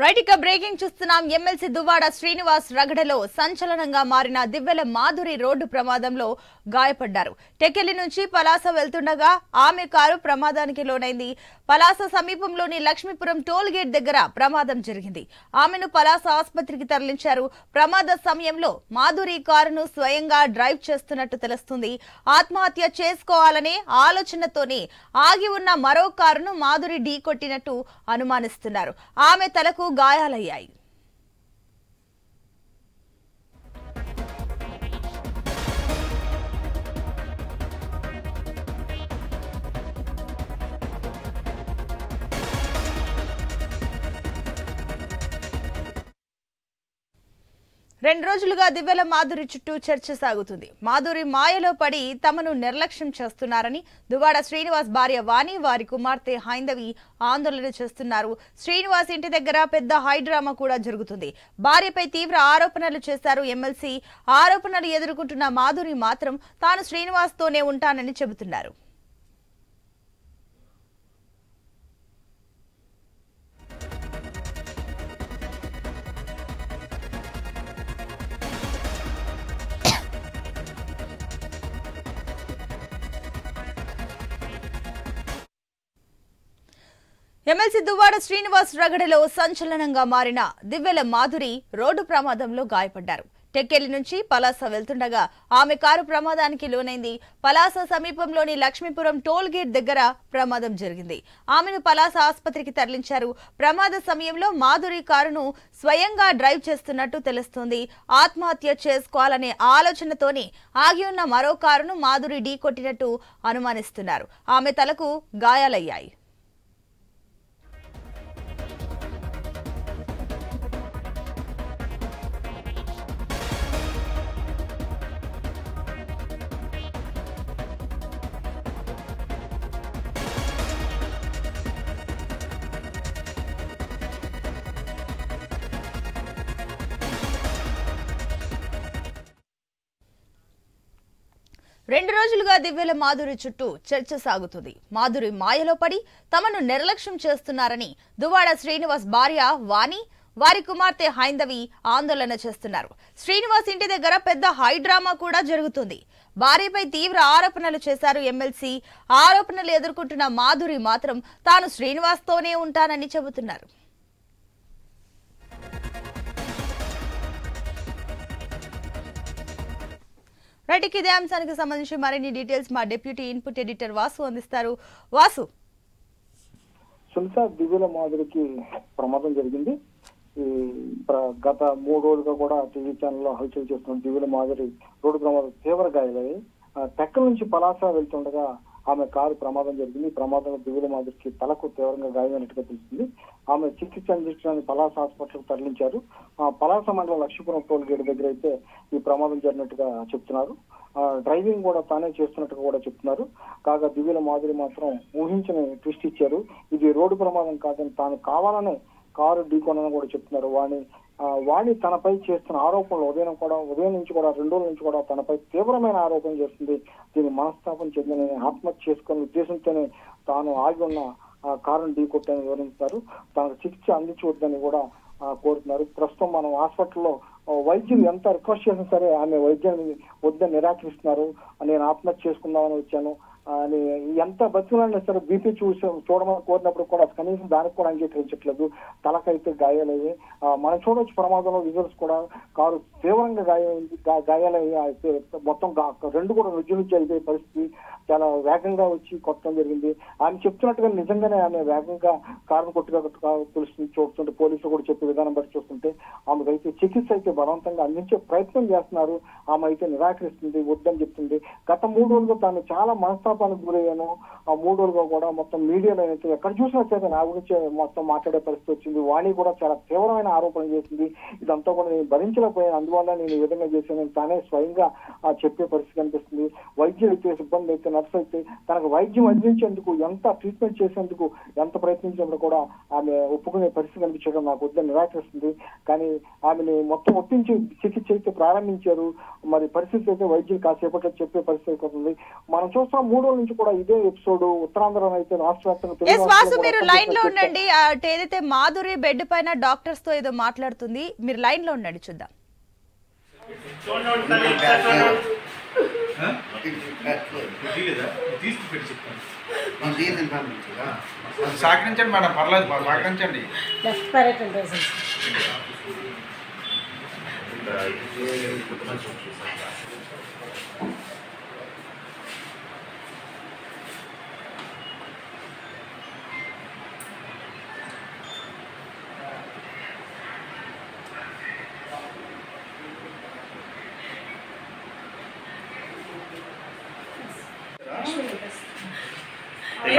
Right ఇక breaking చూస్తున్నాం. MLC Duvvada Srinivas రగడలో సంచలనంగా మారిన దివ్వెల మాధురి రోడ్డు ప్రమాదంలో గాయపడ్డారు. టెకెలి నుంచి పలాస వెళ్తుండగా ఆమె కారు ప్రమాదానికి లోనైంది. పలాస సమీపంలోని లక్ష్మీపురం టోల్ గేట్ దగ్గర ప్రమాదం జరిగింది. ఆమెను పలాస ఆసుపత్రికి తరలించారు. ప్రమాద సమయంలో మాధురి కారును స్వయంగా డ్రైవ్ చేస్తున్నట్టు తెలుస్తుంది. ఆత్మహత్య చేసుకోవాలనే ఆలోచనతోనే ఆగి ఉన్న మరో కారును మాధురి ఢీకొట్టినట్టు అనుమానిస్తున్నారు. ఆమె తలకు గాయాలయ్యాయి. రెండు రోజులుగా దివ్వెల మాధురి చుట్టూ చర్చ సాగుతుంది. మాధురి మాయలో పడి తమను నిర్లక్ష్యం చేస్తున్నారని దువ్వాడ శ్రీనివాస్ భార్య వాణి, వారి కుమార్తె హైందవి ఆందోళన చేస్తున్నారు. శ్రీనివాస్ ఇంటి దగ్గర పెద్ద హైడ్రామా కూడా జరుగుతుంది. భార్యపై తీవ్ర ఆరోపణలు చేశారు ఎమ్మెల్సీ. ఆరోపణలు ఎదుర్కొంటున్న మాధురి మాత్రం తాను శ్రీనివాస్ తోనే ఉంటానని చెబుతున్నారు. ఎమ్మెల్సీ దువ్వాడ శ్రీనివాస్ రగడలో సంచలనంగా మారిన దివ్వెల మాధురి రోడ్డు ప్రమాదంలో గాయపడ్డారు. టెక్కెలి నుంచి పలాస వెళ్తుండగా ఆమె కారు ప్రమాదానికి లోనైంది. పలాస సమీపంలోని లక్ష్మీపురం టోల్ గేట్ దగ్గర ప్రమాదం జరిగింది. ఆమెను పలాస ఆసుపత్రికి తరలించారు. ప్రమాద సమయంలో మాధురి కారును స్వయంగా డ్రైవ్ చేస్తున్నట్టు తెలుస్తోంది. ఆత్మహత్య చేసుకోవాలనే ఆలోచనతోనే ఆగి ఉన్న మరో కారును మాధురి ఢీకొట్టినట్టు అనుమానిస్తున్నారు. ఆమె తలకు గాయాలయ్యాయి. రెండు రోజులుగా దివ్వెల మాధురి చుట్టూ చర్చ సాగుతుంది. మాధురి మాయలో పడి తమను నిర్లక్ష్యం చేస్తున్నారని దువ్వాడ శ్రీనివాస్ భార్య వాణి, వారి కుమార్తె హైందవి ఆందోళన చేస్తున్నారు. శ్రీనివాస్ ఇంటి దగ్గర పెద్ద హైడ్రామా కూడా జరుగుతుంది. భార్యపై తీవ్ర ఆరోపణలు చేశారు ఎమ్మెల్సీ. ఆరోపణలు ఎదుర్కొంటున్న మాధురి మాత్రం తాను శ్రీనివాస్ తోనే ఉంటానని చెబుతున్నారు. రైట్, ఇదే అంశానికి సంబంధించి మరిన్ని డీటెయిల్స్ మా డిప్యూటీ ఇన్పుట్ ఎడిటర్ వాసు అందిస్తారు. వాసు, సునీత, దివ్యల మాధురికి ప్రమాదం జరిగింది. ఈ గత 3 రోజులుగా కూడా టీవీ ఛానల్లో హల్చల్ చేస్తున్న దివ్యల మాధురి రోడ్డు ప్రమాదం తీవ్ర గాయాలయ్యాయి. టెక్కల నుంచి పలాస వెళ్తుండగా ఆమె కారు ప్రమాదం జరిగింది. ఈ ప్రమాదంలో దివ్యల మాధురికి తలకు తీవ్రంగా గాయమైనట్టుగా తెలుస్తుంది. ఆమె చికిత్స అందించడానికి పలాస హాస్పిటల్కి తరలించారు. పలాస మండలం లక్ష్మీపురం టోల్ గేట్ దగ్గర అయితే ఈ ప్రమాదం జరిగినట్టుగా చెప్తున్నారు. డ్రైవింగ్ కూడా తానే చేస్తున్నట్టుగా కూడా చెప్తున్నారు. కాగా దివ్యల మాధురి మాత్రం ఊహించని ట్విస్ట్ ఇచ్చారు. ఇది రోడ్డు ప్రమాదం కాదని, తాను కావాలనే కారు ఢీకొనని కూడా చెప్తున్నారు. వాణి తనపై చేస్తున్న ఆరోపణలు ఉదయం నుంచి కూడా 2 రోజుల నుంచి కూడా తనపై తీవ్రమైన ఆరోపణ చేస్తుంది. దీన్ని మనస్తాపం చెందిన ఆత్మహత్య చేసుకునే ఉద్దేశంతోనే తాను ఆగి ఉన్న కారును ఢీకొట్టని వివరించారు. తనకు చికిత్స అందించవద్దని కూడా కోరుతున్నారు. ప్రస్తుతం మనం హాస్పిటల్లో వైద్యులు ఎంత రిక్వెస్ట్ చేసినా సరే ఆమె వైద్యాన్ని వద్దని నిరాకరిస్తున్నారు. నేను ఆత్మహత్య చేసుకుందామని వచ్చాను అని ఎంత బతుకులైనా సరే బీపీ చూడమని కోరినప్పుడు కూడా కనీసం దానికి కూడా అంగీకరించట్లేదు. తలకైతే గాయాలయ్యి మనం చూడవచ్చు ప్రమాదంలో విజువల్స్ కూడా. కారు తీవ్రంగా గాయాలయ్యి మొత్తం 2 కూడా నుంచి అయిపోయే పరిస్థితి. చాలా వేగంగా వచ్చి కొట్టడం జరిగింది. ఆమె చెప్తున్నట్టుగా నిజంగానే ఆమె వేగంగా కారును కొట్టుగా తెలుస్తుంది. చూస్తుంటే పోలీసులు కూడా చెప్పే విధానం బట్టి చూస్తుంటే ఆమెకైతే చికిత్స అయితే బలవంతంగా అందించే ప్రయత్నం చేస్తున్నారు. ఆమె అయితే నిరాకరిస్తుంది, వద్దని చెప్తుంది. గత 3 రోజులుగా తాను చాలా మనస్తాపానికి గురయ్యాను. ఆ 3 రోజులుగా కూడా మొత్తం మీడియాలో అయితే ఎక్కడ చూసినా సరే నా గురించి మొత్తం మాట్లాడే పరిస్థితి వచ్చింది. వాణి కూడా చాలా తీవ్రమైన ఆరోపణ చేసింది. ఇదంతా కూడా నేను భరించలేకపోయాను, అందువల్ల నేను ఈ విధంగా చేశాను తానే స్వయంగా చెప్పే పరిస్థితి కనిపిస్తుంది. వైద్యులు అయితే, సిబ్బంది అయితే, నర్సు అయితే తనకు వైద్యం అందించేందుకు, ఎంత ట్రీట్మెంట్ చేసేందుకు ఎంత ప్రయత్నించినప్పుడు కూడా ఆమె ఒప్పుకునే పరిస్థితి కనిపించడం నాకు వద్దని నిరాకరిస్తుంది. కానీ ఆమెని మొత్తం ఒప్పించి చికిత్స అయితే ప్రారంభించారు. మరి పరిస్థితి అయితే వైద్యులు కాసేపట్లో చెప్పే పరిస్థితి అవుతుంది. మనం చూస్తాం 3 రోజుల నుంచి కూడా ఇదే ఎపిసోడ్ ఉత్తరాంధ్ర అయితే రాష్ట్ర వ్యాప్తంగా ఎస్ వాసు మీరు లైన్ లో ఉండండి. ఏదైతే మాధురి బెడ్ పైన డాక్టర్స్ తో ఏదో మాట్లాడుతుంది, మీరు లైన్ లో ఉండండి చూద్దాం. సహకరించండి మేడం, పర్లేదు సహకరించండి.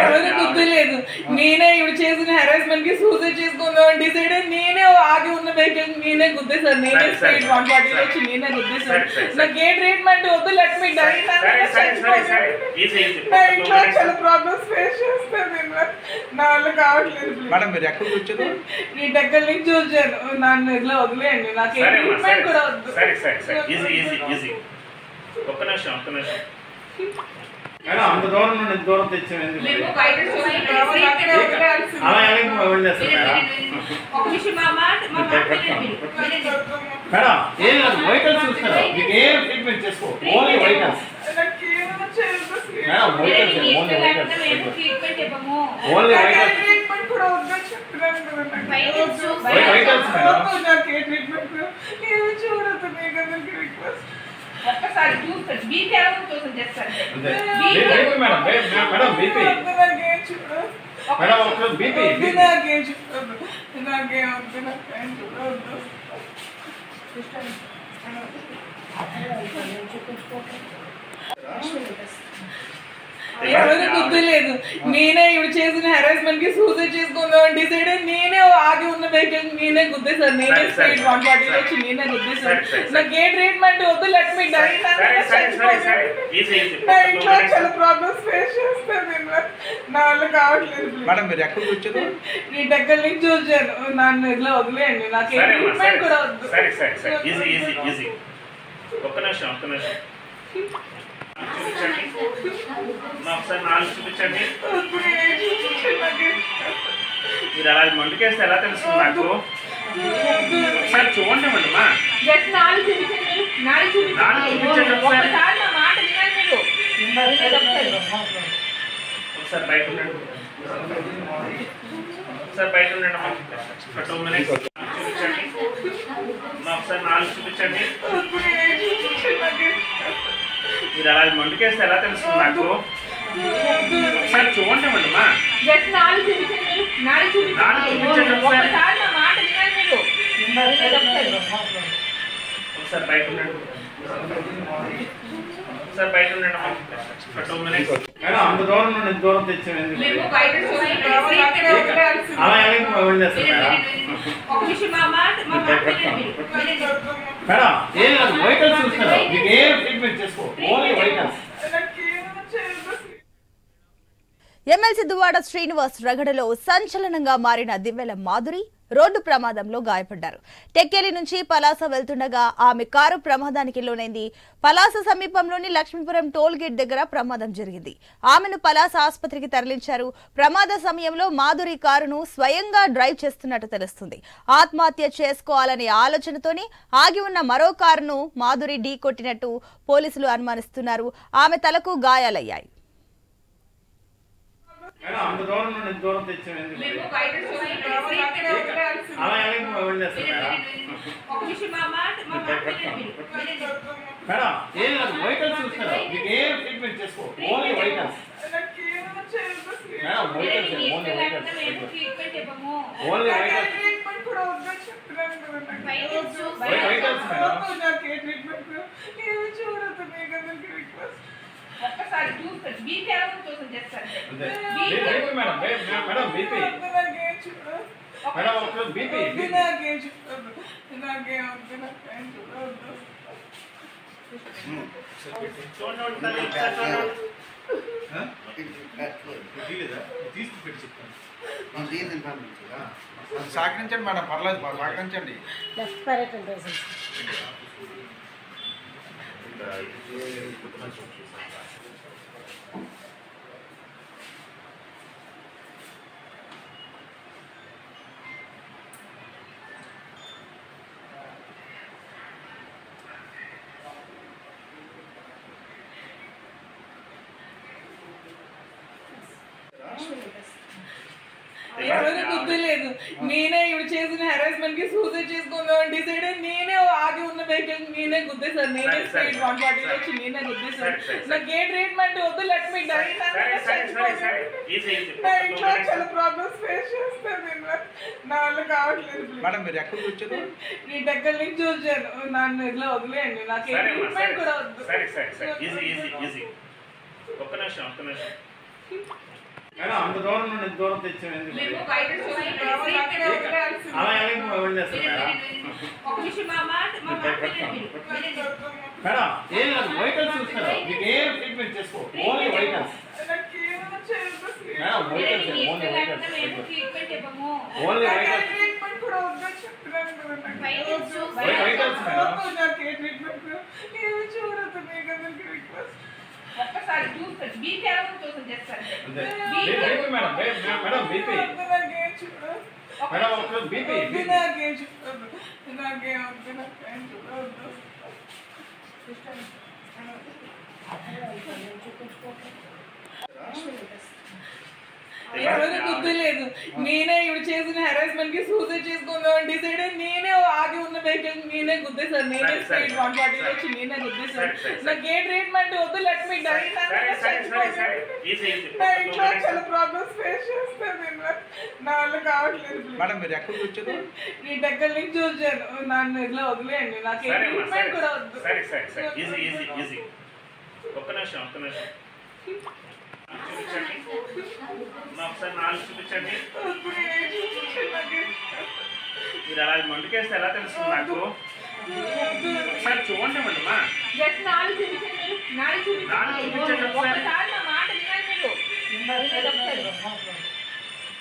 ఎవరు గుర్తులేదు. నేనే ఇవి చేసిన హెరాస్మెంట్ కి సూసైడ్ చేసుకుందాం డిసైడ్ అయ్యి నేనే ఆగి ఉన్న వెహికల్ నేనే గుద్దేశాను. నేనే స్పీడ్ 140 వచ్చి నేనే గుద్దేశాను. నాకు ఏ ట్రీట్మెంట్ వద్దు, లెట్ మీ డై. ఇంట్లో చాలా ప్రాబ్లమ్స్ ఫేస్ చేస్తాను. నా వల్ల కావట్లేదు. మేడం మీరు ఎక్కడి నుంచి వచ్చారు? నేను దగ్గర నుంచి వచ్చాను. నన్ను ఇట్లా వదిలేయండి, నాకు ఏ ట్రీట్మెంట్ కూడా వద్దు. ఒక్క నిమిషం మేడం అంత దూరం నుండి ఎంత దూరం తెచ్చాము? మేడం ఏం లేదు, వైటల్స్ చూస్తారా? మీకు ఏం ట్రీట్మెంట్ చేసుకో, only vitals. Madam vitals only vitals, only vitals. Vitals ఒక్కసారి చూస్తాను బీపీ ఎలా చూసాను చేస్తాను. మేడం మేడం బీపీ మేడం ఒక బీపీ నాకేం చూడదు, నాకేం వద్దు, నాకేం చూడవద్దు. ఎవరు గుర్తులేదు. నేనే ఇవి చేసిన హెరాస్మెంట్ కి సూసైడ్ చేసుకుందాం డిసైడ్ అయ్యి నేనే ఆగి ఉన్న వెహికల్ నేనే గుద్దేశాను. నేనే స్పీడ్ 140 వచ్చి నేనే గుద్దేశాను. నాకు ఏ ట్రీట్మెంట్ వద్దు, లెట్ మీ డై. ఇంట్లో చాలా ప్రాబ్లమ్స్ ఫేస్ చేస్తాను. నా వల్ల కావట్లేదు. మేడం మీరు ఎక్కడి నుంచి వచ్చారు? నేను దగ్గర నుంచి వచ్చాను. నన్ను ఇట్లా వదిలేయండి, నాకు ఏ ట్రీట్మెంట్ కూడా వద్దు. ఒక్క నిమిషం ఒకసారి నాలుగు చూపించండి. మీరు అలా మండుకేస్తే ఎలా తెలుస్తుంది నాకు? ఒకసారి చూడండి మా ఒకసారి బయట ఉండండి, ఒకసారి బయట ఉండండి అమ్మా. 2 minutes చూపించండి మా, ఒకసారి నాలుగు చూపించండి. మీరు అలా మండుకేస్తే ఎలా తెలుస్తుంది నాకు? ఒకసారి చూడండి మా ఒకసారి బయట ఉండండి, ఒకసారి బయట ఉండండి అమ్మా. 2 minutes. మేడం అంత దూరం నుండి ఎంత దూరం తెచ్చాము? మేడం ఏం లేదు, వైటల్స్ చూస్తారా? మీకు ఏం ట్రీట్మెంట్ చేసుకో, only vitals. MLC Duvvada Srinivas రగడలో సంచలనంగా మారిన దివ్వెల మాధురి రోడ్డు ప్రమాదంలో గాయపడ్డారు. టెక్కేలి నుంచి పలాస వెళ్తుండగా ఆమె కారు ప్రమాదానికి లోనైంది. పలాస సమీపంలోని లక్ష్మీపురం టోల్ గేట్ దగ్గర ప్రమాదం జరిగింది. ఆమెను పలాస ఆసుపత్రికి తరలించారు. ప్రమాద సమయంలో మాధురి కారును స్వయంగా డ్రైవ్ చేస్తున్నట్టు తెలుస్తుంది. ఆత్మహత్య చేసుకోవాలనే ఆలోచనతోనే ఆగి ఉన్న మరో కారును మాధురి ఢీకొట్టినట్టు పోలీసులు అనుమానిస్తున్నారు. ఆమె తలకు గాయాలయ్యాయి. మేడం అంత దూరం నుండి ఎంత దూరం తెచ్చాము? మేడం ఏం లేదు, వైటల్స్ చూస్తారా? మీకు ఏం ట్రీట్మెంట్ చేసుకో, only vitals. Madam vitals only vitals, only vitals. Vitals ఒక్కసారి చూస్తాను బీపీ ఎలా చూసాను చేస్తాను. మేడం మేడం బీపీ మేడం ఒక బీపీ నాకేం చూడదు, నాకేం వద్దు, నాకేం చూడవద్దు. సహకరించండి మేడం, పర్లేదు సహకరించండి. బుద్ధి లేదు. నేనే ఇవి చేసిన హెరాస్మెంట్ కి సూసైడ్ చేసుకుందాం అని డిసైడ్ అయ్యి నేనే ఆగి ఉన్న వెహికల్ నేనే గుద్దేశాను. నేనే స్పీడ్ 140 వచ్చి నేనే గుద్దేశాను. నాకు ఏ ట్రీట్మెంట్ వద్దు, లెట్ మీ డై. ఇంట్లో చాలా ప్రాబ్లమ్స్ ఫేస్ చేస్తాను. నా వల్ల కావట్లేదు. మేడం మీరు ఎక్కడి నుంచి వచ్చారు? నీ దగ్గర నుంచి వచ్చాను. నన్ను ఇట్లా వదిలేయండి. నాకు ఏ ట్రీట్మెంట్ కూడా వద్దు. ఒక్క నిమిషం మేడం అంత దూరం నుండి ఇంత దూరం తెచ్చాను ఎందుకు? అలా ఎవరు చేస్తారు మేడం? ఏం లేదు, వైటల్స్ చూస్తారు. మీకు ఏం ట్రీట్మెంట్ చేసుకో, only vitals. Madam vitals, only vitals, only vitals, vitals madam. ఒక్కసారి చూస్తాను. బీపీ ఎలా చూసాను చేస్తాను. మేడం బీపీ మేడం ఒక బీపీ ఎవరికి బుద్ధి లేదు. నేనే ఇవి చేసిన హెరాస్మెంట్ కి సూసైడ్ చేసుకుందాం అని డిసైడ్ అయ్యి నేనే ఆగి ఉన్న వెహికల్ నేనే గుద్దేశాను. నేనే స్పీడ్ 140 వచ్చి నేనే గుద్దేశాను. నాకు ఏ ట్రీట్మెంట్ వద్దు, లెట్ మీ డై. ఇంట్లో చాలా ప్రాబ్లమ్స్ ఫేస్ చేస్తాను. నా వల్ల కావట్లేదు. మేడం మీరు ఎక్కడి నుంచి వచ్చారు? నీ దగ్గర నుంచి వచ్చాను. నన్ను ఇట్లా వదిలేయండి. నాకు ఏ ట్రీట్మెంట్ కూడా వద్దు. ఒక్క నిమిషం ఒకసారి నాలుగు చూపించండి. మీరు అలా మండుకేస్తే ఎలా తెలుస్తుంది నాకు? ఒకసారి చూడండి అమ్మా. నాలుగు చూపించండి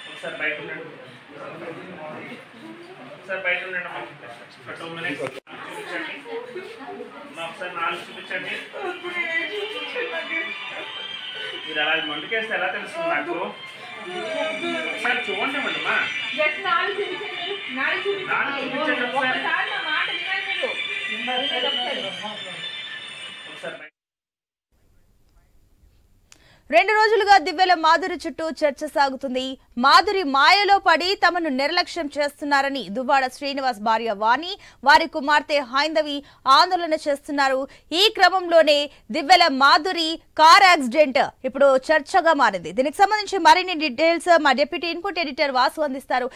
ఒకసారి బయట ఉండండి. అమ్మా. 2 minutes చూపించండి. ఒకసారి నాలుగు చూపించండి. మీరు అలా మండుకేస్తే ఎలా తెలుస్తుంది నాకు? ఒకసారి చూడండి అమ్మా. నాలుగు చూపించండి ఒకసారి. 2 రోజులుగా దివ్యల మాధురి చుట్టూ చర్చ సాగుతుంది. మాధురి మాయలో పడి తమను నిర్లక్ష్యం చేస్తున్నారని దువ్వాడ శ్రీనివాస్ భార్య వాణి, వారి కుమార్తె హైందవి ఆందోళన చేస్తున్నారు. ఈ క్రమంలోనే దివ్యల మాధురి కార్ యాక్సిడెంట్ ఇప్పుడు చర్చగా మారింది. దీనికి సంబంధించి మరిన్ని డీటెయిల్స్ మా డిప్యూటీ ఇన్పుట్ ఎడిటర్ వాసు అందిస్తారు.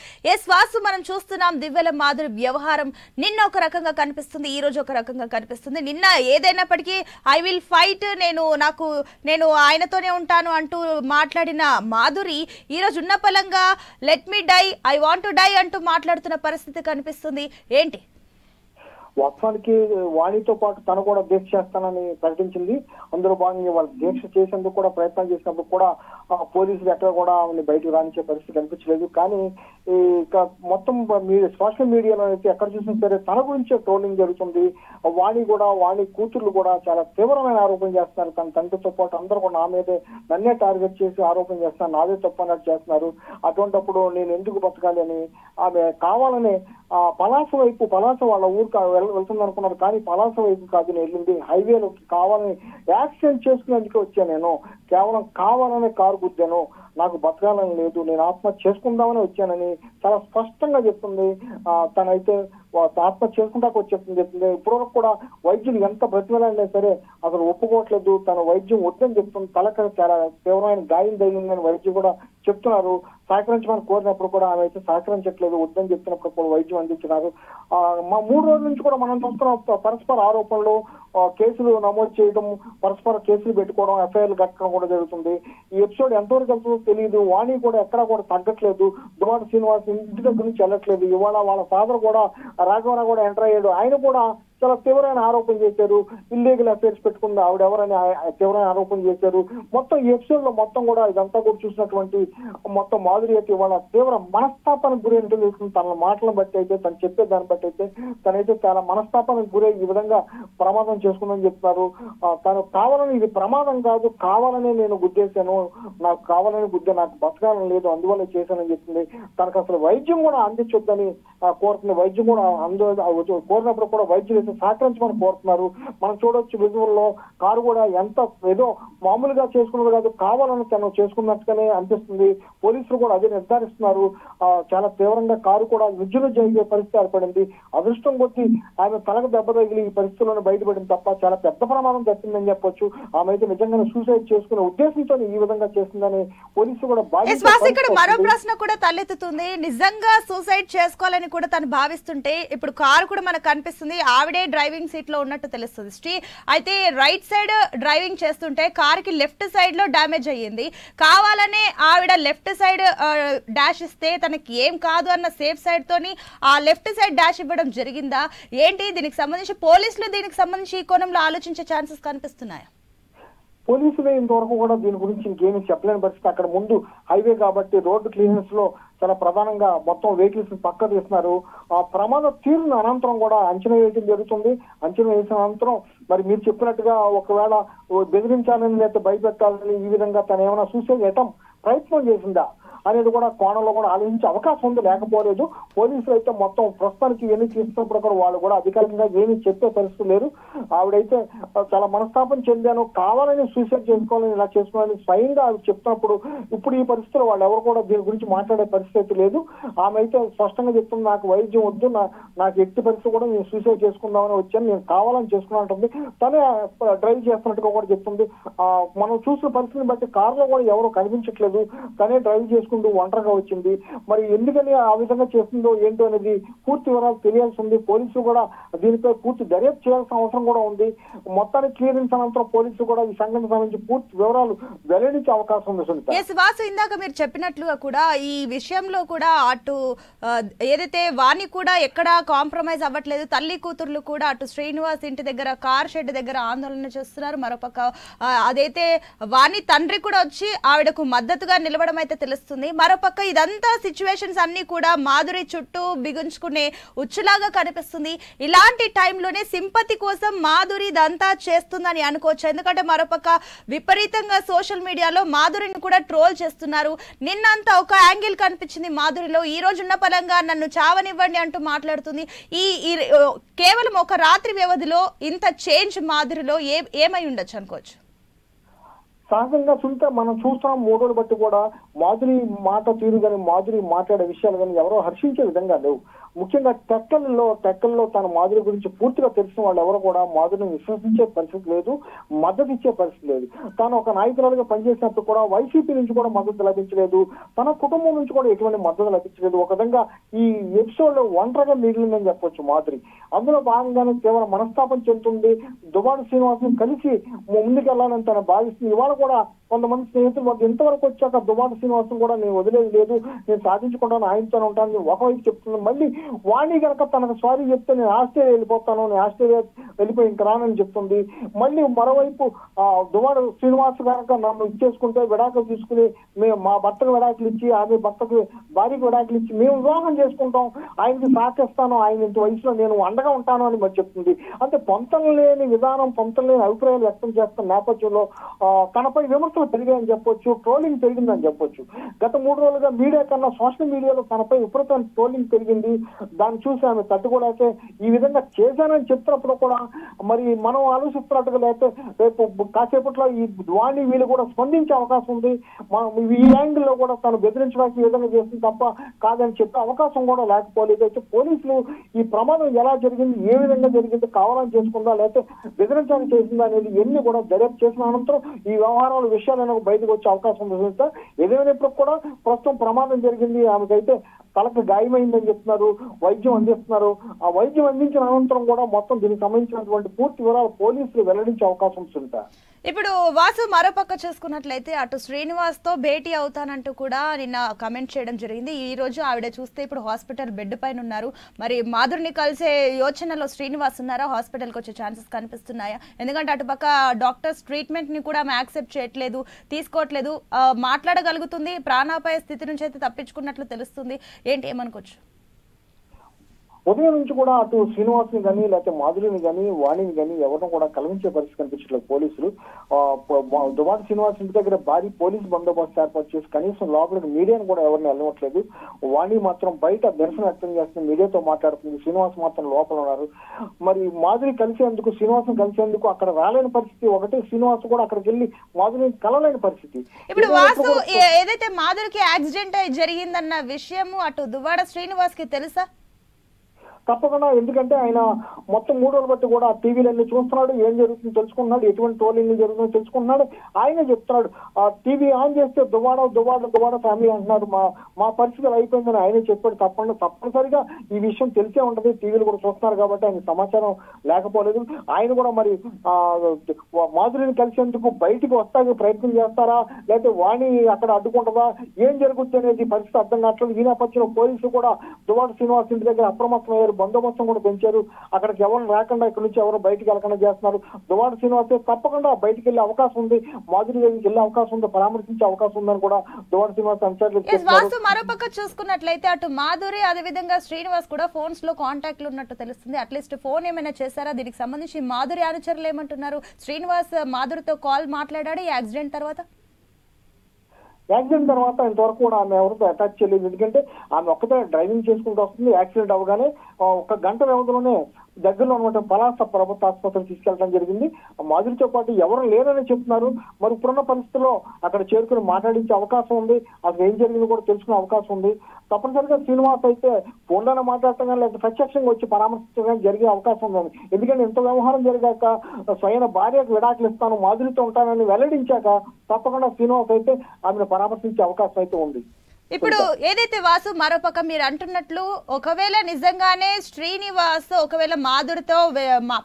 వాసు, మనం చూస్తున్నాం దివ్యల మాధురి వ్యవహారం నిన్న ఒక రకంగా కనిపిస్తుంది, ఈ రోజు ఒక రకంగా కనిపిస్తుంది. నిన్న ఏదైనప్పటికీ ఐ విల్ ఫైట్, నేను ఆయనతోనే ఉంటాను అంటూ మాట్లాడిన మాధురి ఈ రోజు ఉన్న పలంగా let me die, I want to die అంటూ మాట్లాడుతున్న పరిస్థితి కనిపిస్తుంది. ఏంటి? వాస్తవానికి వాణితో పాటు తను కూడా దీక్ష చేస్తానని ప్రకటించింది. అందులో భాగంగా వాళ్ళు దీక్ష చేసేందుకు కూడా ప్రయత్నం చేసినప్పుడు కూడా పోలీసులు ఎక్కడ కూడా ఆమెను బయటకు రానిచ్చే పరిస్థితి కనిపించలేదు. కానీ ఇక మొత్తం సోషల్ మీడియాలో అయితే ఎక్కడ చూసినా సరే తన గురించే ట్రోలింగ్ జరుగుతుంది. వాణి కూతుర్లు కూడా చాలా తీవ్రమైన ఆరోపణ చేస్తున్నారు. తన తండ్రితో పాటు అందరూ కూడా నా మీదే, నన్నే టార్గెట్ చేసి ఆరోపణ చేస్తున్నారు, నాదే తప్పు అన్నట్టు చేస్తున్నారు. అటువంటిప్పుడు నేను ఎందుకు బతకాలి అని ఆమె కావాలని పలాస వాళ్ళ ఊరికి వెళ్తుంది అనుకున్నారు. కానీ పలాస వైపు కాదు వెళ్ళింది, హైవేలోకి కావాలని యాక్సిడెంట్ చేసుకునేందుకు వచ్చాను. నేను కేవలం కావాలనే కారు గుద్దాను, నాకు బతకాలని లేదు, నేను ఆత్మహత్య చేసుకుందామని వచ్చానని చాలా స్పష్టంగా చెప్తుంది. తనైతే ఆత్మహత్య చేసుకుంటాకు వచ్చేస్తుంది చెప్తుంది. ఇప్పటివరకు కూడా వైద్యులు ఎంత బ్రతిమలాడినా సరే అసలు ఒప్పుకోవట్లేదు. తన వైద్యం వద్దని చెప్తుంది. తలకు చాలా తీవ్రమైన గాయం తగిలిందని వైద్యులు కూడా చెప్తున్నారు. సహకరించమని కోరినప్పుడు కూడా ఆమె అయితే సహకరించట్లేదు, వద్దని చెప్తున్నప్పుడు కూడా వైద్యం అందించినారు. 3 రోజుల నుంచి కూడా మనం చూస్తున్న పరస్పర ఆరోపణలు, కేసులు నమోదు చేయడం, పరస్పర కేసులు పెట్టుకోవడం, ఎఫ్ఐఆర్లు కట్టడం కూడా జరుగుతుంది. ఈ ఎపిసోడ్ ఎంతవరకు వెళ్తుందో తెలియదు. వాణి కూడా ఎక్కడా కూడా తగ్గట్లేదు. దువ్వాడ శ్రీనివాస్ ఇంటి దగ్గర నుంచి వెళ్ళట్లేదు. ఇవాళ వాళ్ళ ఫాదర్ కూడా రాఘవరావు కూడా ఎంటర్ అయ్యాడు. ఆయన కూడా చాలా తీవ్రమైన ఆరోపణ చేశారు. ఇల్లీగల్ అఫైర్స్ పెట్టుకుంది ఆవిడెవరని తీవ్రమైన ఆరోపణ చేశారు. మొత్తం ఈ ఎపిసోడ్ లో మొత్తం కూడా ఇదంతా కూడా చూసినటువంటి మొత్తం మాధురి అయితే ఇవాళ తీవ్ర మనస్తాపానికి గురైనట్టు తెలుస్తుంది. తన మాటలను బట్టి అయితే, తను చెప్పే దాన్ని బట్టి అయితే తనైతే చాలా మనస్తాపానికి గురై ఈ విధంగా ప్రమాదం చేసుకుందని చెప్తున్నారు. తను కావాలని, ఇది ప్రమాదం కాదు, కావాలని నేను గుద్దేశాను, నాకు కావాలని గుద్దే, నాకు బతకాలని లేదు, అందువల్ల చేశానని చెప్తుంది. తనకు అసలు వైద్యం కూడా అందించొద్దని కోరుతుంది. వైద్యం కూడా కోరినప్పుడు కూడా వైద్యులు సహకరించమని కోరుతున్నారు. మనం చూడొచ్చు విజువల్లో కారు కూడా ఎంత ఏదో మామూలుగా చేసుకున్నది కాదు, కావాలని తను చేసుకున్నట్టుగానే అనిపిస్తుంది. పోలీసులు కూడా అదే నిర్ధారిస్తున్నారు. చాలా తీవ్రంగా కారు కూడా విద్యులు జరిగే పరిస్థితి ఏర్పడింది. అదృష్టం కొద్ది ఆమె తలకు దెబ్బ తగిలి ఈ పరిస్థితుల్లోనే బయటపడింది తప్ప చాలా పెద్ద ప్రమాదం తప్పిందని చెప్పొచ్చు. ఆమె అయితే నిజంగానే సూసైడ్ చేసుకునే ఉద్దేశంతో ఈ విధంగా చేసిందని పోలీసులు కూడా ఇక్కడ మరో ప్రశ్న కూడా తలెత్తుతుంది. నిజంగా సూసైడ్ చేసుకోవాలని కూడా తను భావిస్తుంటే ఇప్పుడు కారు కూడా మనకు కనిపిస్తుంది, ఆవిడే డ్రైవింగ్ సీట్ లో ఉన్నట్టు తెలుస్తుంది. అయితే రైట్ సైడ్ డ్రైవింగ్ చేస్తుంటే కారుకి లెఫ్ట్ సైడ్ లో డ్యామేజ్ అయ్యింది. కావాలనే ఆవిడ లెఫ్ట్ సైడ్ డాష్ ఇస్తే తనకి ఏం కాదు అన్న సేఫ్ సైడ్ తోని ఆ లెఫ్ట్ సైడ్ డాష్ ఇవ్వడం జరిగిందా ఏంటి? దీనికి సంబంధించి పోలీసులు దీనికి సంబంధించి ఈ కోణంలో ఆలోచించే ఛాన్సెస్ కనిపిస్తున్నాయా? పోలీసులు ఇంతవరకు కూడా దీని గురించి ఇంకేమీ చెప్పలేని పరిస్థితి. అక్కడ ముందు హైవే కాబట్టి రోడ్డు క్లీనెన్స్ లో చాలా ప్రధానంగా మొత్తం వెహికల్స్ పక్క తీస్తున్నారు. ఆ ప్రమాద తీరుని అనంతరం కూడా అంచనా వేయడం జరుగుతుంది. అంచనా వేసిన అనంతరం మరి మీరు చెప్పినట్టుగా ఒకవేళ బెదిరించాలని లేకపోతే భయపెట్టాలని ఈ విధంగా తను ఏమైనా సూసైడ్ అటెంప్ట్ ప్రయత్నం చేసిందా అనేది కూడా కోణంలో కూడా ఆలోచించే అవకాశం ఉంది, లేకపోలేదు. పోలీసులు అయితే మొత్తం ప్రస్తుతానికి ఇవన్నీ తీసుకున్నప్పుడు కూడా వాళ్ళు కూడా అధికారికంగా ఏమీ చెప్పే పరిస్థితి లేరు. ఆవిడైతే చాలా మనస్తాపం చెందాను, కావాలని సూసైడ్ చేసుకోవాలని ఇలా చేసుకోవాలని స్వయంగా ఆవిడ చెప్తున్నప్పుడు ఇప్పుడు ఈ పరిస్థితుల్లో వాళ్ళు ఎవరు కూడా దీని గురించి మాట్లాడే పరిస్థితి లేదు. ఆమె అయితే స్పష్టంగా చెప్తుంది, నాకు వైద్యం వద్దు, నాకు ఎట్టి పరిస్థితి కూడా నేను సూసైడ్ చేసుకుందామని వచ్చాను, నేను కావాలని చేసుకున్నట్టుంది. తనే డ్రైవ్ చేస్తున్నట్టుగా కూడా చెప్తుంది. మనం చూసిన పరిస్థితిని బట్టి కారులో కూడా ఎవరు కనిపించట్లేదు, తనే డ్రైవ్ చేసుకుంటూ ఒంటరిగా వచ్చింది. మరి ఎందుకని ఆ విధంగా చేస్తుందో ఏంటో అనేది పూర్తి వివరాలు తెలియాల్సి ఉంది. పోలీసులు కూడా దీనిపై పూర్తి దర్యాప్తు చేయాల్సిన అవసరం కూడా ఉంది. మొత్తానికి క్లియరెన్స్ అనంతరం పోలీసులు కూడా ఈ సంఘటనకు సంబంధించి పూర్తి వివరాలు వెల్లడించే అవకాశం ఉంది. వాసు, ఇందాక మీరు చెప్పినట్లుగా కూడా ఈ విషయంలో కూడా అటు ఏదైతే వాణి కూడా ఎక్కడ కాంప్రమైజ్ అవ్వట్లేదు, తల్లి కూతుర్లు కూడా అటు శ్రీనివాస్ ఇంటి దగ్గర కార్ షెడ్ దగ్గర ఆందోళన చేస్తున్నారు. మరోపక్క అదైతే వాణి తండ్రి కూడా వచ్చి ఆవిడకు మద్దతుగా నిలవడం అయితే తెలుస్తుంది. మరోపక్క ఇదంతా సిచ్యువేషన్స్ అన్ని కూడా మాధురి చుట్టూ బిగుంచుకునే ఉచ్చులాగా కనిపిస్తుంది. ఇలాంటి టైంలోనే సింపతి కోసం మాధురి ఇదంతా చేస్తుందని అనుకోవచ్చు. ఎందుకంటే మరోపక్క విపరీతంగా సోషల్ మీడియాలో మాధురిని కూడా ట్రోల్ చేస్తున్నారు. నిన్నంతా ఒక యాంగిల్ కనిపించింది మాధురిలో, ఈ రోజు ఉన్న పరంగా నన్ను చావనివ్వండి అంటూ మాట్లాడుతుంది. ఈ కేవలం ఒక రాత్రి వ్యవధిలో ఇంత చేంజ్ మాధురిలో ఏమై ఉండొచ్చు అనుకోవచ్చు? సహజంగా చూస్తే మనం చూస్తున్నాం 3 రోజులు బట్టి కూడా మాధురి మాట తీరు కానీ మాధురి మాట్లాడే విషయాలు కానీ ఎవరో హర్షించే విధంగా లేవు. ముఖ్యంగా టెక్కల్లో తన మాధురి గురించి పూర్తిగా తెలిసిన వాళ్ళు ఎవరు కూడా మాధురిని విశ్వసించే పరిస్థితి లేదు, మద్దతు ఇచ్చే పరిస్థితి లేదు. తాను ఒక నాయకురాలుగా పనిచేసినప్పుడు కూడా వైసీపీ నుంచి కూడా మద్దతు లభించలేదు, తన కుటుంబం నుంచి కూడా ఎటువంటి మద్దతు లభించలేదు. ఒక విధంగా ఈ ఎపిసోడ్ ఒంటరిగా మిగిలిందని చెప్పొచ్చు మాధురి. అందులో భాగంగానే కేవలం మనస్తాపం చెందుతుంది. దువ్వాడ శ్రీనివాసం కలిసి ముందుకెళ్లాలని తను భావిస్తుంది. ఇవాళ కూడా కొంతమంది స్నేహితులు వాళ్ళు ఇంతవరకు వచ్చాక దువ్వాడ శ్రీనివాసం కూడా నేను వదిలేదు లేదు, నేను సాధించుకుంటాను, ఆయనతో ఉంటాను ఒకవైపు చెప్తున్నాను. మళ్ళీ వాణి కనుక తనకు సారీ చెప్తే నేను ఆస్ట్రేలియా వెళ్ళిపోతాను, నేను ఆస్ట్రేలియా వెళ్ళిపోయి ఇంక రానని చెప్తుంది. మళ్ళీ మరోవైపు దువ్వాడ శ్రీనివాస్ కనుక నన్ను ఇచ్చేసుకుంటే విడాకులు తీసుకుని మేము మా భర్తకు విడాకులు ఇచ్చి ఆమె భర్తకు భార్యకు విడాకులు ఇచ్చి మేము వివాహం చేసుకుంటాం, ఆయనకి సహకరిస్తాను, ఆయన ఇంత వయసులో నేను అండగా ఉంటాను అని మరి చెప్తుంది. అంటే పొంతం లేని విధానం, పొంతం లేని అభిప్రాయాలు వ్యక్తం చేస్తున్న నేపథ్యంలో తనపై విమర్శలు పెరిగాయని చెప్పొచ్చు, ట్రోలింగ్ పెరిగిందని చెప్పొచ్చు. గత 3 రోజులుగా మీడియా కన్నా సోషల్ మీడియాలో తనపై విపరీతమైన ట్రోలింగ్ పెరిగింది. దాన్ని చూసి ఆమె తట్టుకోలేకే ఈ విధంగా చేశానని చెప్తున్నప్పుడు కూడా మరి మనం ఆలోచిస్తున్నట్టుగా లేకపోతే రేపు కాసేపట్లో ఈ వాణి వీళ్ళు కూడా స్పందించే అవకాశం ఉంది. ఈ యాంగిల్లో కూడా తను బెదిరించడానికి ఈ విధంగా చేస్తుంది తప్ప కాదని చెప్పే అవకాశం కూడా లేకపోలేదు. అయితే పోలీసులు ఈ ప్రమాదం ఎలా జరిగింది, ఏ విధంగా జరిగింది, కావాలని చేసుకుందా లేకపోతే బెదిరించడానికి చేసిందా అనేది ఎన్ని కూడా దర్యాప్తు చేసిన అనంతరం ఈ వ్యవహారాల విషయాలను బయటకు వచ్చే అవకాశం ఉంది. ఏదేమైనప్పుడు కూడా ప్రస్తుతం ప్రమాదం జరిగింది, ఆమెకైతే తలకు గాయమైందని చెప్తున్నారు, వైద్యం అందిస్తున్నారు. ఆ వైద్యం అందించిన అనంతరం కూడా మొత్తం దీనికి సంబంధించినటువంటి పూర్తి వివరాలు పోలీసులు వెల్లడించే అవకాశం ఉంటుంది. ఇప్పుడు వాసు మరోపక్క చూసుకున్నట్లయితే అటు శ్రీనివాస్ తో భేటీ అవుతానంటూ కూడా నిన్న కమెంట్ చేయడం జరిగింది. ఈ రోజు ఆవిడ చూస్తే ఇప్పుడు హాస్పిటల్ బెడ్ పైన ఉన్నారు. మరి మాధురిని కలిసే యోచనలో శ్రీనివాస్ ఉన్నారా? హాస్పిటల్కి వచ్చే ఛాన్సెస్ కనిపిస్తున్నాయా? ఎందుకంటే అటుపక్క డాక్టర్స్ ట్రీట్మెంట్ ని కూడా యాక్సెప్ట్ చేయట్లేదు, తీసుకోవట్లేదు, మాట్లాడగలుగుతుంది, ప్రాణాపాయ స్థితి నుంచి అయితే తప్పించుకున్నట్లు తెలుస్తుంది. ఏంటి ఏమనుకోవచ్చు? ఉదయం నుంచి కూడా అటు శ్రీనివాస్ని కానీ లేకపోతే మాధురిని కానీ వాణిని కానీ ఎవరిని కూడా కలవించే పరిస్థితి కనిపించట్లేదు పోలీసులు. దువ్వాడ శ్రీనివాస్ ఇంటి దగ్గర భారీ పోలీసు బందోబస్తు ఏర్పాటు చేసి కనీసం లోపలికి మీడియాను కూడా ఎవరిని వెళ్ళవట్లేదు. వాణి మాత్రం బయట నిరసన వ్యక్తం చేస్తుంది, మీడియాతో మాట్లాడుతుంది. శ్రీనివాస్ మాత్రం లోపల ఉన్నారు. మరి మాధురి కలిసేందుకు, శ్రీనివాసం కలిసేందుకు అక్కడ రాలేని పరిస్థితి ఒకటి. శ్రీనివాస్ కూడా అక్కడికి వెళ్ళి మాధురిని కలవలేని పరిస్థితి. ఇప్పుడు వాసు ఏదైతే మాధురికి యాక్సిడెంట్ జరిగిందన్న విషయం అటు దువ్వాడ శ్రీనివాస్ కి తెలుసా? తప్పకుండా, ఎందుకంటే ఆయన మొత్తం 3 రోజులు బట్టి కూడా టీవీలన్నీ చూస్తున్నాడు, ఏం జరుగుతుందో తెలుసుకుంటున్నాడు, ఎటువంటి ట్రోలింగ్ జరుగుతుందో తెలుసుకుంటున్నాడు. ఆయనే చెప్తున్నాడు, ఆ టీవీ ఆన్ చేస్తే దువ్వాడ ఫ్యామిలీ అంటున్నారు, మా పరిస్థితులు అయిపోయిందని ఆయనే చెప్పాడు. తప్పనిసరిగా ఈ విషయం తెలిసే ఉంటది, టీవీలు కూడా చూస్తున్నారు కాబట్టి ఆయన సమాచారం లేకపోలేదు. ఆయన కూడా మరి మాధురిని కలిసేందుకు బయటికి వస్తానికి ప్రయత్నం చేస్తారా, లేకపోతే వాణి అక్కడ అడ్డుకుంటుందా, ఏం జరుగుతుంది అనేది పరిస్థితి అర్థం కావట్లేదు. ఈ నేపథ్యంలో పోలీసులు కూడా దువ్వాడ శ్రీనివాస్ ఇంటి దగ్గర అప్రమత్తమయ్యారు, బందోబస్తు కూడా పెంచారు. అక్కడికి ఎవరు రాకుండా, ఇక్కడ నుంచి ఎవరు బయటికి వెళ్ళకుండా చేస్తున్నారు. దువ్వాడ శ్రీనివాస్ తప్పకుండా బయటికి వెళ్ళే అవకాశం ఉంది, మాధురి దగ్గరికి వెళ్ళే అవకాశం ఉంది, పరామర్శించే అవకాశం ఉందని కూడా దువ్వాడ శ్రీనివాస్ వాసు మరోపక్క చూసుకున్నట్లయితే అటు మాధురి అదేవిధంగా శ్రీనివాస్ కూడా ఫోన్స్ లో కాంటాక్ట్ లో ఉన్నట్టు తెలుస్తుంది. అట్లీస్ట్ ఫోన్ ఏమైనా చేశారా? దీనికి సంబంధించి మాధురి అనుచరులు ఏమంటున్నారు? శ్రీనివాస్ మాధురితో కాల్ మాట్లాడాడు ఈ యాక్సిడెంట్ తర్వాత? యాక్సిడెంట్ తర్వాత ఇంతవరకు కూడా ఆమె ఎవరితో అటాచ్ చేయలేదు, ఎందుకంటే ఆమె ఒక్కటే డ్రైవింగ్ చేసుకుంటూ వస్తుంది. యాక్సిడెంట్ అవగానే 1 గంట వ్యవధిలోనే దగ్గరలో ఉన్నటువంటి పలాస ప్రభుత్వ ఆసుపత్రికి తీసుకెళ్లడం జరిగింది. మాధురితో పాటు ఎవరు లేరని చెప్తున్నారు. మరి ఇప్పుడున్న పరిస్థితుల్లో అక్కడ చేరుకుని మాట్లాడించే అవకాశం ఉంది, అసలు ఏం జరిగిందో కూడా తెలుసుకునే అవకాశం ఉంది. తప్పనిసరిగా శ్రీనివాస్ అయితే ఫోన్లోనే మాట్లాడటం కానీ లేకపోతే ప్రత్యక్షంగా వచ్చి పరామర్శించడం జరిగే అవకాశం ఉంది. ఎందుకంటే ఇంత వ్యవహారం జరిగాక స్వయం భార్యకు విడాకులు ఇస్తాను, మాధురితో ఉంటానని వెల్లడించాక తప్పకుండా శ్రీనివాస్ అయితే ఆమెను పరామర్శించే అవకాశం అయితే ఉంది. ఇప్పుడు ఏదైతే వాసు మరోపక్క మీరు అంటున్నట్లు ఒకవేళ నిజంగానే శ్రీనివాస్ ఒకవేళ మాధురితో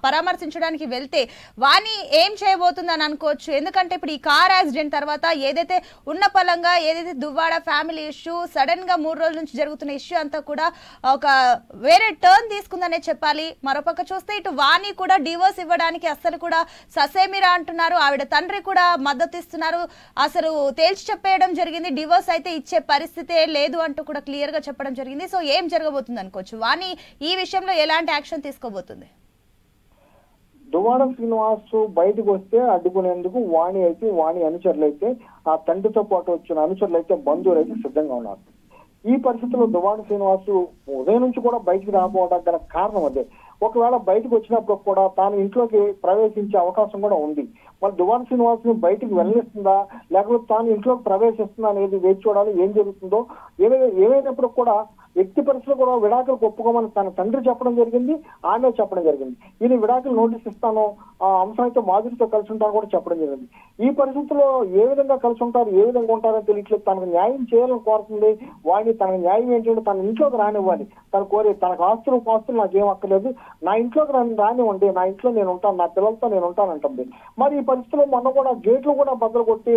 పరామర్శించడానికి వెళ్తే వాణి ఏం చేయబోతుందని అనుకోవచ్చు. ఎందుకంటే ఇప్పుడు ఈ కార్ యాక్సిడెంట్ తర్వాత ఏదైతే ఉన్న పలంగా ఏదైతే దువ్వాడ ఫ్యామిలీ ఇష్యూ సడన్ గా 3 రోజుల నుంచి జరుగుతున్న ఇష్యూ అంతా కూడా ఒక వేరే టర్న్ తీసుకుందనే చెప్పాలి. మరోపక్క చూస్తే ఇటు వాణి కూడా డివోర్స్ ఇవ్వడానికి అస్సలు కూడా ససేమిరా అంటున్నారు. ఆవిడ తండ్రి కూడా మద్దతు ఇస్తున్నారు. అసలు తేల్చి చెప్పేయడం జరిగింది, డివోర్స్ అయితే ఇచ్చే పరిస్థితి లేదు అంటూ కూడా క్లియర్ గా చెప్పడం జరిగింది. సో ఏం జరగబోతుంది అనుకోవచ్చు? వాణి ఈ విషయంలో ఎలాంటి యాక్షన్ తీసుకోబోతుంది? దువ్వాడ శ్రీనివాస్ బయటకు వస్తే అడ్డుకునేందుకు వాణి అనుచరులు అయితే, ఆ తండ్రితో పాటు వచ్చిన అనుచరులు అయితే, బంధువులు అయితే సిద్ధంగా ఉన్నారు. ఈ పరిస్థితుల్లో దువ్వాడ శ్రీనివాస్ ఉదయం నుంచి కూడా బయటికి రాకపోవడానికి గల కారణం అదే. ఒకవేళ బయటకు వచ్చినప్పుడు కూడా తాను ఇంట్లోకి ప్రవేశించే అవకాశం కూడా ఉంది. మరి దువ్వాడ శ్రీనివాస్ ని బయటికి వెళ్ళనిస్తుందా లేకపోతే తాను ఇంట్లోకి ప్రవేశిస్తుందా అనేది వేచి చూడాలి. ఏం జరుగుతుందో ఏమైనప్పుడు కూడా వ్యక్తి పరిస్థితులు కూడా విడాకులకు ఒప్పుకోమని తన తండ్రి చెప్పడం జరిగింది, ఆమె చెప్పడం జరిగింది. ఇది విడాకులు నోటీస్ ఇస్తాను, ఆ అంశం అయితే మాధురితో కలిసి ఉంటాను కూడా చెప్పడం జరిగింది. ఈ పరిస్థితుల్లో ఏ విధంగా కలిసి ఉంటారు, ఏ విధంగా ఉంటారో తెలియట్లేదు. తనకు న్యాయం చేయాలని కోరుతుంది వాడిని. తనకు న్యాయం ఏంటంటే తన ఇంట్లోకి రానివ్వాలి. తను కోరి తనకు ఆస్తులు నాకేం అక్కర్లేదు, నా ఇంట్లోకి రానివ్వండి, నా ఇంట్లో నేను ఉంటాను, నా పిల్లలతో నేను ఉంటానంటుంది. మరి ఈ పరిస్థితుల్లో మొన్న కూడా గేట్లు కూడా బద్దలు కొట్టి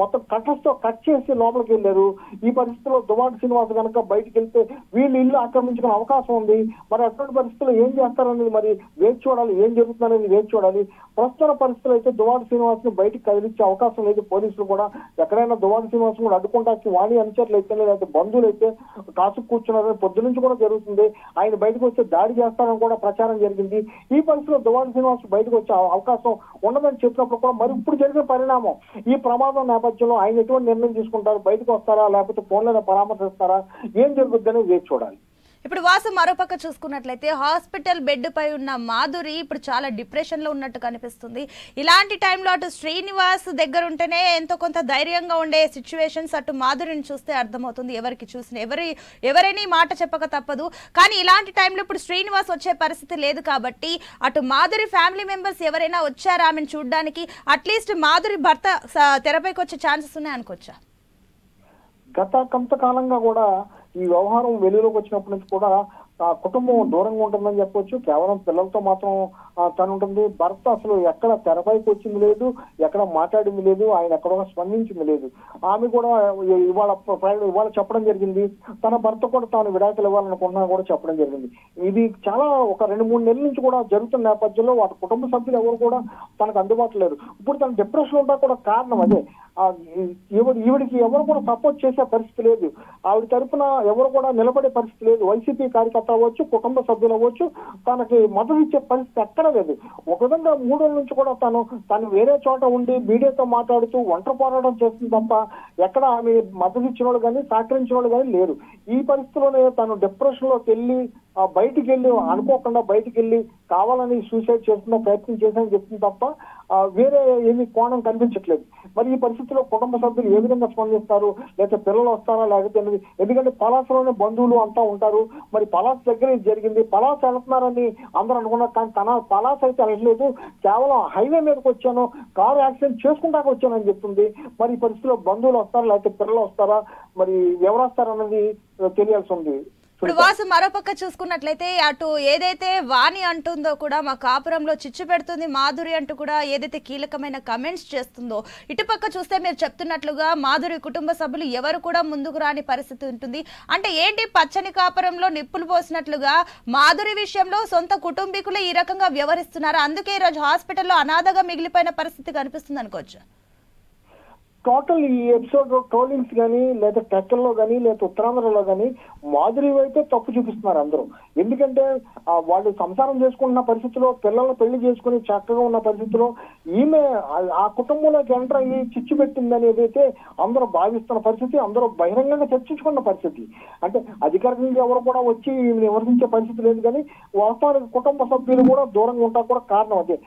మొత్తం కట్టర్స్తో కట్ చేసి లోపలికి వెళ్ళారు. ఈ పరిస్థితుల్లో దువ్వాడ శ్రీనివాస్ కనుక బయటికి వెళ్తే వీళ్ళు ఇల్లు ఆక్రమించుకునే అవకాశం ఉంది. మరి అటువంటి పరిస్థితుల్లో ఏం చేస్తారనేది మరి వేచి చూడాలి, ఏం జరుగుతుందనేది వేచి చూడాలి. ప్రస్తుత పరిస్థితులు అయితే దువ్వాడ శ్రీనివాస్ ని బయటికి కదిలించే అవకాశం లేదు. పోలీసులు కూడా ఎక్కడైనా దువ్వాడ శ్రీనివాస్ కూడా అడ్డుకుంటానికి వాణి అనుచరులు అయితే లేకపోతే బంధువులు అయితే కాసు కూర్చున్నారని పొద్దు నుంచి కూడా జరుగుతుంది. ఆయన బయటకు వచ్చి దాడి చేస్తారని కూడా ప్రచారం జరిగింది. ఈ పరిస్థితిలో దువ్వాడ శ్రీనివాస్ బయటకు వచ్చే అవకాశం ఉండదని చెప్పినప్పుడు కూడా మరి ఇప్పుడు జరిగే పరిణామం ఈ ప్రమాదం నేపథ్యంలో ఆయన ఎటువంటి నిర్ణయం తీసుకుంటారు, బయటకు వస్తారా లేకపోతే ఫోన్లోనే పరామర్శిస్తారా, ఏం జరుగుతుందని వేచి చూడాలి. ఇప్పుడు వాసు మరోపక్క చూసుకున్నట్లయితే హాస్పిటల్ బెడ్ పై ఉన్న మాధురి ఇప్పుడు చాలా డిప్రెషన్ లో ఉన్నట్టు కనిపిస్తుంది. ఇలాంటి టైంలో అటు శ్రీనివాస్ దగ్గర ఉంటేనే ఎంతో కొంత ధైర్యంగా ఉండే సిచ్యువేషన్స్ అటు మాధురిని చూస్తే అర్థమవుతుంది. ఎవరికి చూసిన ఎవరైనా మాట చెప్పక తప్పదు. కానీ ఇలాంటి టైంలో ఇప్పుడు శ్రీనివాస్ వచ్చే పరిస్థితి లేదు కాబట్టి అటు మాధురి ఫ్యామిలీ మెంబర్స్ ఎవరైనా వచ్చారా ఆమెను చూడడానికి, అట్లీస్ట్ మాధురి భర్త తెరపైకి వచ్చే ఛాన్సెస్ ఉన్నాయి అనుకోవచ్చా? గత కొంతకాలంగా కూడా ఈ వ్యవహారం వెలుగులోకి వచ్చినప్పటి నుంచి కూడా ఆ కుటుంబం దూరంగా ఉంటుందని చెప్పొచ్చు. కేవలం పిల్లలతో మాత్రం తను ఉంటుంది. భర్త అసలు ఎక్కడ తెరపైకి వచ్చింది లేదు, ఎక్కడ మాట్లాడింది లేదు, ఆయన ఎక్కడ స్పందించింది లేదు. ఆమె కూడా ఇవాళ చెప్పడం జరిగింది, తన భర్త కూడా తాను విడాకులు ఇవ్వాలనుకుంటున్నా కూడా చెప్పడం జరిగింది. ఇది చాలా ఒక 2-3 నెలల నుంచి కూడా జరుగుతున్న నేపథ్యంలో వాటి కుటుంబ సభ్యులు ఎవరు కూడా తనకు అందుబాటులో లేరు. ఇప్పుడు తన డిప్రెషన్ ఉంటా కూడా కారణం అదే. ఈవిడికి ఎవరు కూడా సపోర్ట్ చేసే పరిస్థితి లేదు. ఆవిడ తరఫున ఎవరు కూడా నిలబడే పరిస్థితి లేదు. వైసీపీ కార్యకర్త అవ్వచ్చు, కుటుంబ సభ్యులు అవ్వచ్చు, తనకి మద్దతు ఇచ్చే పరిస్థితి ఎక్కడ లేదు. ఒక విధంగా 3 రోజుల నుంచి కూడా తను వేరే చోట ఉండి మీడియాతో మాట్లాడుతూ ఒంటరి పోరాటం చేస్తుంది తప్ప ఎక్కడ ఆమె మద్దతు ఇచ్చిన వాళ్ళు కానీ సహకరించిన వాళ్ళు కానీ లేరు. ఈ పరిస్థితిలోనే తను డిప్రెషన్ లోకి వెళ్ళి బయటికి వెళ్ళి అనుకోకుండా బయటికి వెళ్ళి కావాలని సూసైడ్ చేస్తున్న ప్రయత్నం చేశానని చెప్తుంది తప్ప వేరే ఏమి కోణం కనిపించట్లేదు. మరి ఈ పరిస్థితిలో కుటుంబ సభ్యులు ఏ విధంగా స్పందిస్తారు, లేకపోతే పిల్లలు వస్తారా లేకపోతే ఎందుకంటే పలాసలోనే బంధువులు అంతా ఉంటారు. మరి పలాస దగ్గర ఇది జరిగింది, పలాస వెళ్తున్నారని అందరూ అనుకున్నారు. కానీ తన పలాస అయితే వెళ్ళట్లేదు, కేవలం హైవే మీదకి వచ్చాను, కారు యాక్సిడెంట్ చేసుకుంటాక వచ్చానని చెప్తుంది. మరి ఈ పరిస్థితిలో బంధువులు వస్తారా లేకపోతే పిల్లలు వస్తారా, మరి ఎవరు వస్తారన్నది తెలియాల్సి ఉంది. ఇప్పుడు వాసు మరోపక్క చూసుకున్నట్లయితే అటు ఏదైతే వాణి అంటుందో కూడా మా కాపురంలో చిచ్చు పెడుతుంది మాధురి అంటూ కూడా ఏదైతే కీలకమైన కమెంట్స్ చేస్తుందో, ఇటుపక్క చూస్తే మీరు చెప్తున్నట్లుగా మాధురి కుటుంబ సభ్యులు ఎవరు కూడా ముందుకు రాని పరిస్థితి ఉంటుంది. అంటే ఏంటి పచ్చని కాపురంలో నిప్పులు పోసినట్లుగా మాధురి విషయంలో సొంత కుటుంబీకులే ఈ రకంగా వ్యవహరిస్తున్నారు. అందుకే ఈ రోజు హాస్పిటల్లో అనాథగా మిగిలిపోయిన పరిస్థితి కనిపిస్తుంది అనుకోవచ్చు. టోటల్ ఈ ఎపిసోడ్ ట్రోలింగ్స్ కానీ లేదా టెక్కల్లో కానీ లేదా ఉత్తరాంధ్రలో కానీ మాధురి వైపే తప్పు చూపిస్తున్నారు అందరూ. ఎందుకంటే వాళ్ళు సంసారం చేసుకుంటున్న పరిస్థితిలో, పిల్లలను పెళ్లి చేసుకుని చక్కగా ఉన్న పరిస్థితిలో ఈమె ఆ కుటుంబంలోకి ఎంటర్ అయ్యి చిచ్చు పెట్టింది అనేది అయితే అందరూ భావిస్తున్న పరిస్థితి, అందరూ బహిరంగంగా చర్చించుకున్న పరిస్థితి. అంటే అధికారికంగా ఎవరు కూడా వచ్చి విమర్శించే పరిస్థితి లేదు. కానీ వాస్తవానికి కుటుంబ సభ్యులు కూడా దూరంగా ఉంటా కూడా కారణం అదే.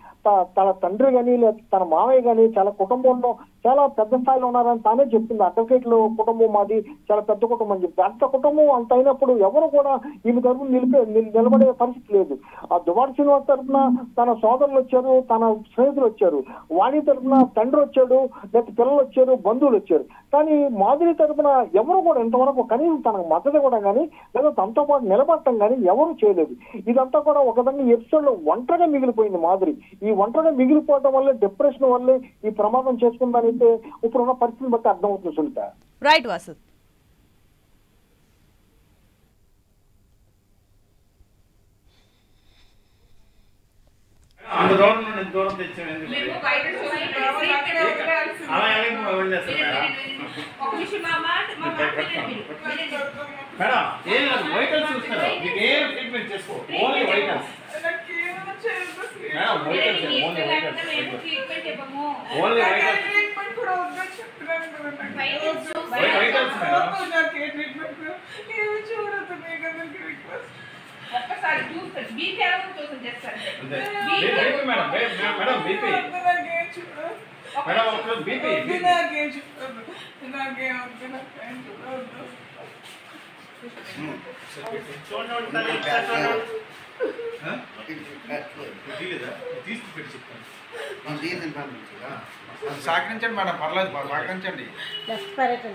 తన తండ్రి కానీ లేదా తన మామయ్య కానీ చాలా కుటుంబంలో చాలా పెద్ద స్థాయిలో ఉన్నారని తానే చెప్తుంది. అడ్వకేట్లు కుటుంబం మాది చాలా పెద్ద కుటుంబం అని చెప్తుంది. అంత కుటుంబం అంత అయినప్పుడు ఎవరు కూడా ఈమె తరఫున నిలబడే పరిస్థితి లేదు. ఆ దువ్వాడ శ్రీనివాస్ తరఫున తన సోదరులు వచ్చారు, తన స్నేహితులు వచ్చారు, వాణి తరఫున తండ్రి వచ్చాడు, లేకపోతే పిల్లలు వచ్చారు, బంధువులు వచ్చారు. కానీ మాధురి తరఫున ఎవరు కూడా ఇంతవరకు కనీసం తనకు మద్దతు ఇవ్వడం కానీ లేదా తనతో పాటు నిలబడటం కానీ ఎవరు చేయలేదు. ఇదంతా కూడా ఒక విధంగా ఎపిసోడ్ లో ఒంటరిగా మిగిలిపోయింది మాధురి. ఈ ఒంటరిగా మిగిలిపోవడం వల్లే, డిప్రెషన్ వల్లే ఈ ప్రమాదం చేసుకుందని అయితే ఇప్పుడున్న పరిస్థితిని బట్టి అర్థమవుతుంది సునీత. రైట్ వాసు. అంత దూరం నుండి దూరం తెచ్చాను మేడం. ఏం లేదు, వైటల్స్ చూస్తారు, మీకు ఏం ట్రీట్మెంట్ చేసుకో, only vitals madam. Vitals only vitals only vitals vitals ఒక్కసారి చూస్తారు బీపీ ఎలా చూసి చేస్తారు మేడం. మేడం బీపీ మేడం, ఒక బీపీ సహకరించండి మేడం, పర్లేదు సహకరించండి. రెస్పిరేటరీ